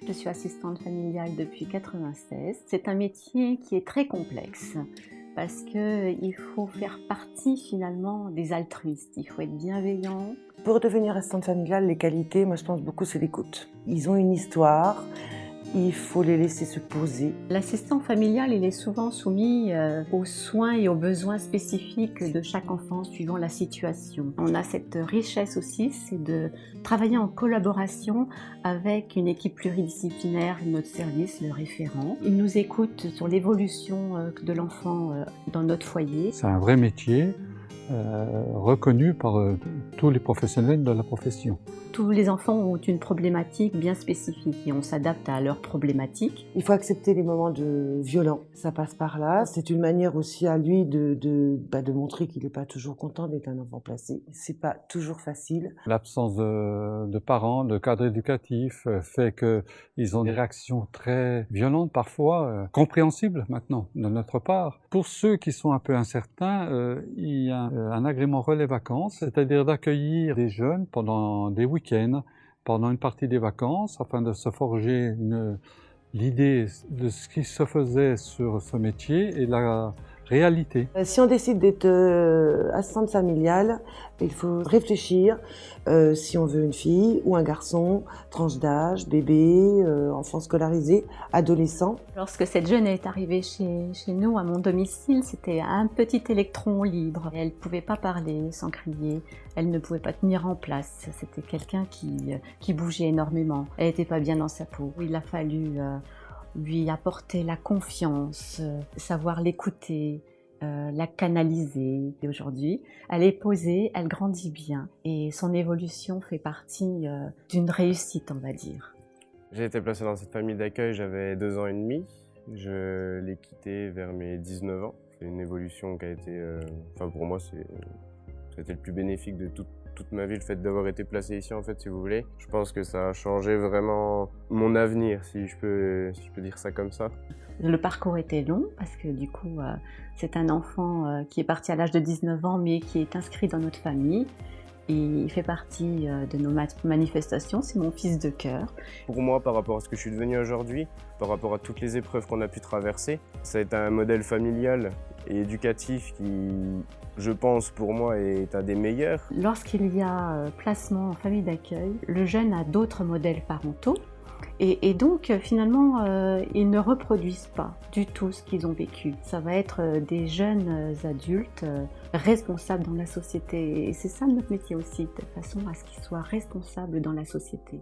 Je suis assistante familiale depuis 1996. C'est un métier qui est très complexe parce qu'il faut faire partie finalement des altruistes. Il faut être bienveillant. Pour devenir assistante familiale, les qualités, moi je pense beaucoup, c'est l'écoute. Ils ont une histoire, il faut les laisser se poser. L'assistant familial, il est souvent soumis aux soins et aux besoins spécifiques de chaque enfant suivant la situation. On a cette richesse aussi, c'est de travailler en collaboration avec une équipe pluridisciplinaire, notre service, le référent. Il nous écoute sur l'évolution de l'enfant dans notre foyer. C'est un vrai métier reconnu par tous les professionnels de la profession. Tous les enfants ont une problématique bien spécifique et on s'adapte à leurs problématiques. Il faut accepter les moments de violents, ça passe par là. C'est une manière aussi à lui de montrer qu'il n'est pas toujours content d'être un enfant placé. C'est pas toujours facile. L'absence de parents, de cadre éducatif fait qu'ils ont des réactions très violentes parfois, compréhensibles maintenant de notre part. Pour ceux qui sont un peu incertains, il y a un agrément relais vacances, c'est-à-dire d'accueillir des jeunes pendant des week-ends, pendant une partie des vacances, afin de se forger l'idée de ce qui se faisait sur ce métier et la réalité. Si on décide d'être assistante familiale, il faut réfléchir si on veut une fille ou un garçon, tranche d'âge, bébé, enfant scolarisé, adolescent. Lorsque cette jeune est arrivée chez nous, à mon domicile, c'était un petit électron libre. Elle ne pouvait pas parler sans crier, elle ne pouvait pas tenir en place. C'était quelqu'un qui bougeait énormément. Elle n'était pas bien dans sa peau. Il a fallu lui apporter la confiance, savoir l'écouter, la canaliser. Et aujourd'hui, elle est posée, elle grandit bien et son évolution fait partie d'une réussite, on va dire. J'ai été placé dans cette famille d'accueil, j'avais 2 ans et demi. Je l'ai quitté vers mes 19 ans. C'est une évolution qui a été, pour moi, c'était le plus bénéfique de toute ma vie, le fait d'avoir été placé ici, en fait, si vous voulez. Je pense que ça a changé vraiment mon avenir, si je peux dire ça comme ça. Le parcours était long parce que du coup, c'est un enfant qui est parti à l'âge de 19 ans, mais qui est inscrit dans notre famille. Et il fait partie de nos manifestations, c'est mon fils de cœur. Pour moi, par rapport à ce que je suis devenu aujourd'hui, par rapport à toutes les épreuves qu'on a pu traverser, ça a été un modèle familial et éducatif qui, je pense, pour moi, est un des meilleurs. Lorsqu'il y a placement en famille d'accueil, le jeune a d'autres modèles parentaux. Et donc, finalement, ils ne reproduisent pas du tout ce qu'ils ont vécu. Ça va être des jeunes adultes responsables dans la société. Et c'est ça notre métier aussi, de façon à ce qu'ils soient responsables dans la société.